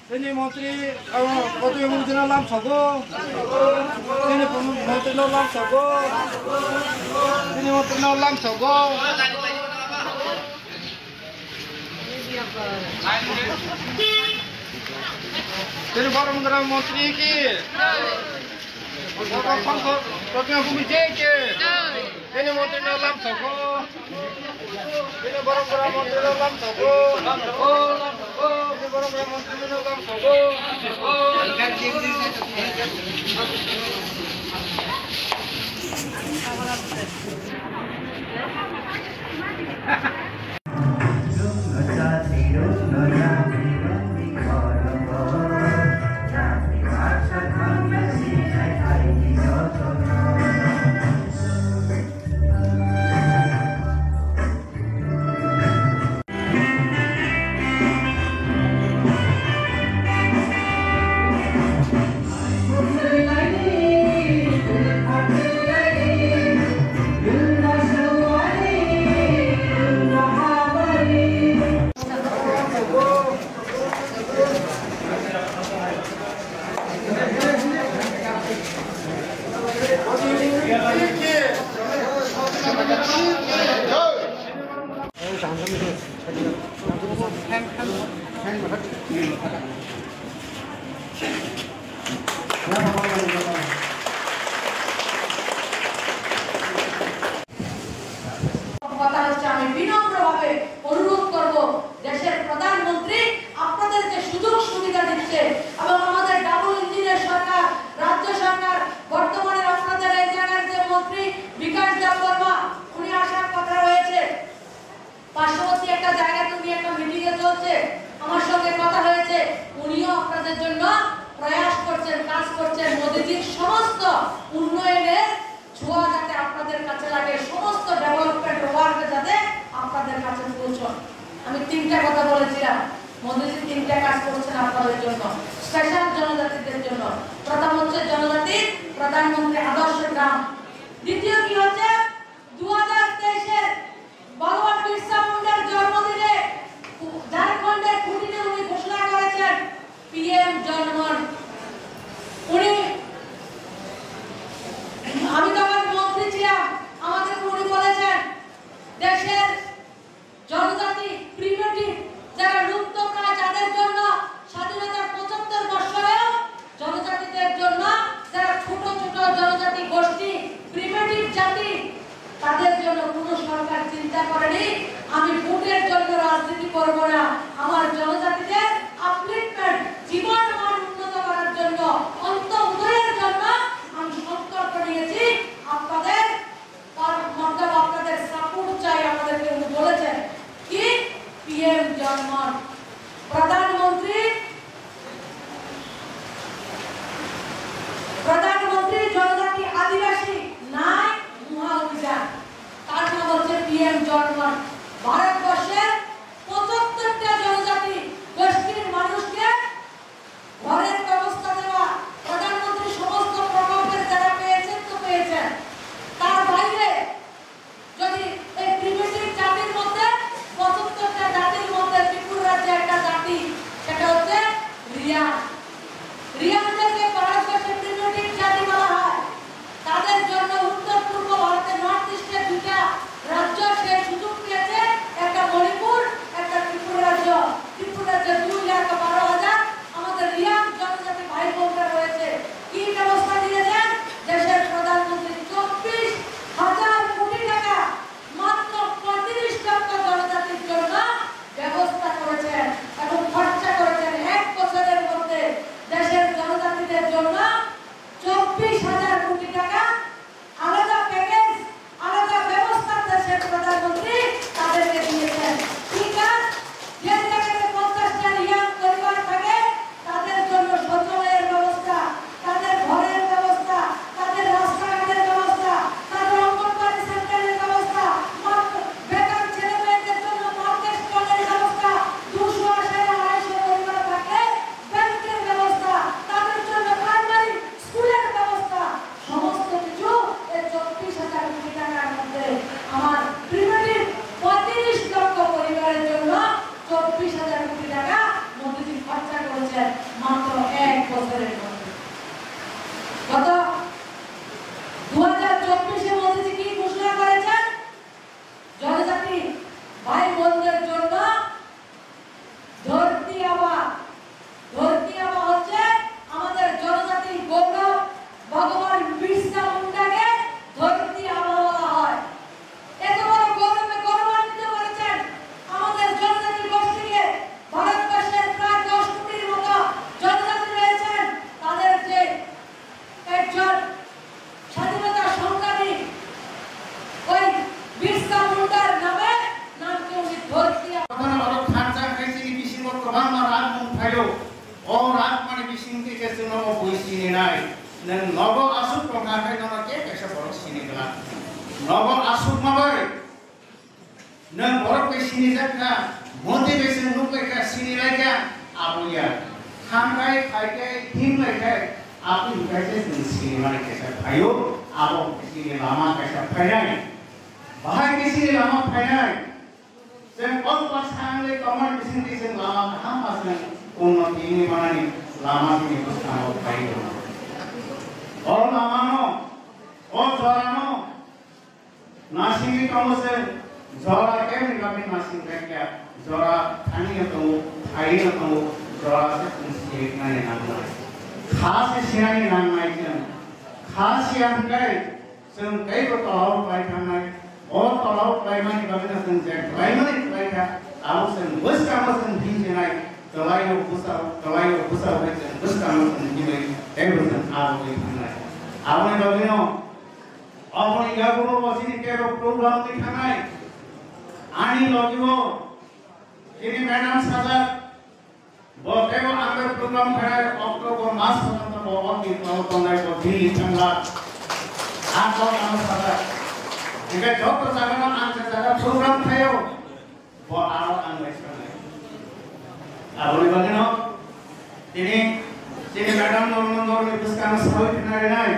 Ini Menteri Menteri Lam Sogo, ini Menteri Lam Sogo, ini Menteri Lam Sogo. Ini baru mengenai Menteri ki, Menteri Bumi ki, ini Menteri Lam Sogo, ini baru mengenai Menteri Lam Sogo. আমি বিনম্রভাবে অনুরোধ করব দেশের প্রধানমন্ত্রী আপনাদেরকে সুযোগ সুবিধা দিচ্ছে এবং আমাদের ডাবল ইঞ্জিনের সরকার রাজ্য সরকার বর্তমানে আপনাদের এই জায়গার যে মন্ত্রী বিকাশ দেববর্মা উনি আসার কথা রয়েছে পার্শ্ববর্তী একটা জায়গাতে উনি একটা মিটিং এ চলছে আমার সঙ্গে কথা হয়েছে উনিও আপনাদের জন্য প্রয়াস করছেন কাজ করছেন মোদিজির সমস্ত উন্নয়নের ছোঁয়া যাতে আপনাদের কাছে লাগে সমস্ত ডেভেলপমেন্ট ওয়ার্ক যাতে আপনাদের কাছে পৌঁছায় আমি তিনটা কথা বলেছিলাম মোদিজি তিনটা কাজ করছেন আপনাদের জন্য স্পেশাল জনজাতিদের জন্য প্রথম হচ্ছে জনজাতির প্রধানমন্ত্রী আদর্শ গ্রাম দ্বিতীয় কি হচ্ছে 2023 এর ভগবান বিরসা মুন্ডার জন্মদিনে ঝাড়খণ্ডের খুঁটিতে উনি ঘোষণা করেছেন পিএম জনমন উনি আমি তখন মন্ত্রী ছিলাম আমাদের উনি বলেছেন দেশের জনজাতি প্রিমিটিভ যারা লুপ্তপ্রায় যাদের জন্য স্বাধীনতার 75 বছরেও জনজাতিদের জন্য যারা ছোট ছোট জনজাতি গোষ্ঠী প্রিমিটিভ জাতি 50,000 কোটি টাকা মোদিজি খরচা করেছেন মাত্র 1 বছরের মধ্যে। গত 2024-এ মোদিজি কি ঘোষণা করেছেন? জনজাতি ভাই বোনদের জন্য ধরতি আবা হচ্ছে আমাদের জনজাতির গৌরব। ভগবান বিরসা মুন্ডাকে ধরতি আবা বলা হয়। এত বড় গৌরবে গৌরবান্বিত করেছেন আমাদের জনজাতি গোষ্ঠীকে। ভারতবর্ষের প্রায় 10 কোটির মতো জনজাতি রয়েছেন, তাদের যে একজন স্বাধীনতা সংগ্রামী ওই বিরসা মুন্ডার নামকে উনি ধরতি नव आसुक प्रकार के कैसे बरक सिनी गला नव आसुक माबाय नन बरक के सिनी जाका मोटिवेशन रूप के सिनी लायका आबुया खामगाय खायके हिम लायका आपनि कैसे सिनी माने कैसे भाइयो आबो सिनी लामा कैसे फायनाय बाहाय के सिनी लामा फायनाय जों अल पासांले कमर बिसिन जों लामा हाम पासन उन्नति नि माने लामा नि पुस्ताव फाययो और लामानो और जोरानो नासिंगी कमसे जोरा के निकामी नासिंग क्या जोरा थानी तो थाई तो जोरा से कुंसी नाने नाना खास सियानी नाना इचन खास सियान कई जों कई को तलाव पाई थाना और तलाव पाई मानी कभी जों जेक पाई मानी पाई था आउ जों बस काम जों दिन जेनाय तलायो बुसा होय जों बस काम जों दिनै एबो आउ थाना आपने बगिनो अपने यागुनो बसिनी केरो प्रोग्राम दिखानाय आनी लगिवो किनि मैडम साजा बकेबो आंगे प्रोग्राम कराय अक्टोबर मास पर्यंत बहुत दिन तंगाय को दिल्ली चंगा आको नाम साजा इके जत जागानो आंगे जागा प्रोग्राम थायो बो आरो आंगे साजा आपने बगिनो तिनी मैडम नोरनि पुस्कान सावै नाय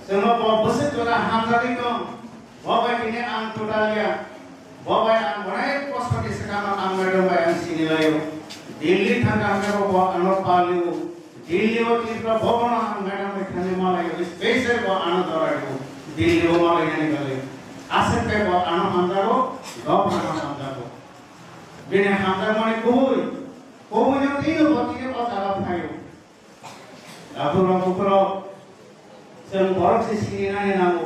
जोङो बसे जोरा हामजादि दं बबाय किने आं टोटालिया बबाय आं अनेक कष्टनि सिगाङाव आं मैडम बाय आं सिनिलायो दिल्ली थांगा आंखौ ब आं पालियो दिल्लीयाव तिफ्रा भवन आं मैडम बाय थांनो मालायो स्पेशल ब आं दरायो दिल्लीयाव मालायनि गले आसे पे ब आं हामजागो गप आं हामजागो बिने हामजा माने कोबुय तीनो बतिके अजाला फायो आफुरा जों बरक से सिनि नाने नांगौ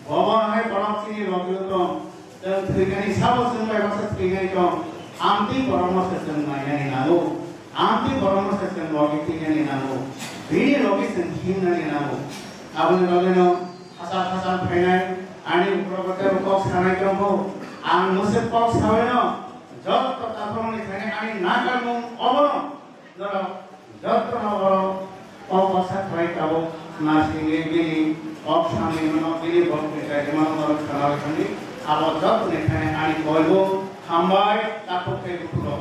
भगवान है बरक सिनि लगियो दं जों थैगानि साबो जों बायबासो थैगानि दं आमति परमसे जों नायनानै नांगौ आमति परमसे जों लगि थैगानि नांगौ बिनि लगि जों हिमनानै नांगौ आबुनि लगिनो हासा फायनाय आनि प्रगते रुपक सानाय दंखौ आं मोसे पक सावेनो जत ताफरनि थाने आनि नागामु अबनो जरा जत नबरो पक साय काबो नासिंगे बिनि ऑप्शन में बिनि बक्ति का जमान और खराब खंडी अब जब ने आनी बोलबो हामबाय ताको के गुलो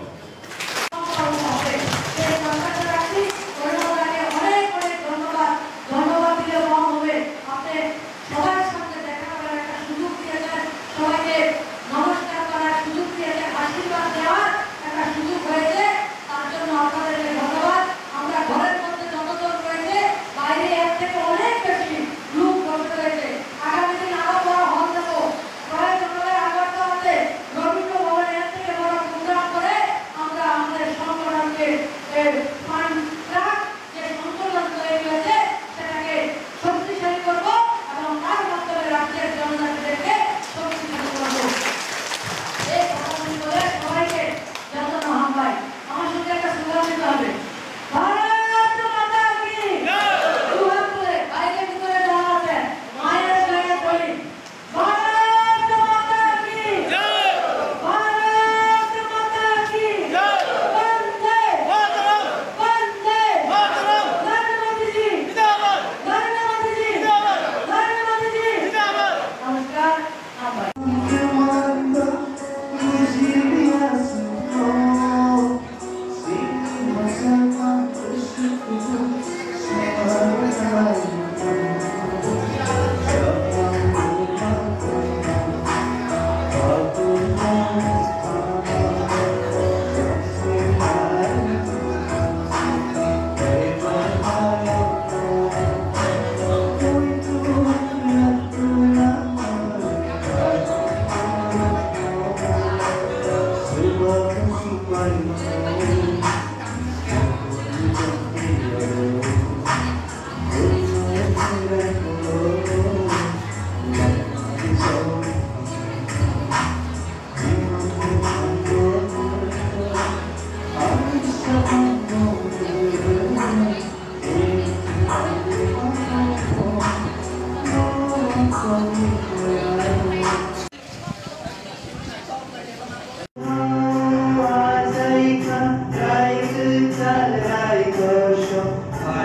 ধন্যবাদ দিলে কম হবে আপনি সবার সাথে দেখা করার একটা সুযোগ দিয়েছেন সবাইকে নমস্কার করার সুযোগ দিয়েছেন আশীর্বাদ দেওয়ার একটা সুযোগ হয়েছে তার জন্য আপনাদেরকে ধন্যবাদ আমরা ঘরের মধ্যে যতজন রয়েছে বাইরে এর থেকে অনেক বেশি লোক বসে রয়েছে আগামী দিন আরো বড় হল দেবো প্রয়োজন হলে আগরতলাতে রবীন্দ্র ভবনে এর থেকে বড় প্রোগ্রাম করে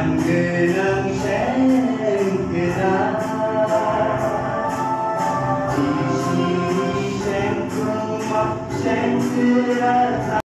Angela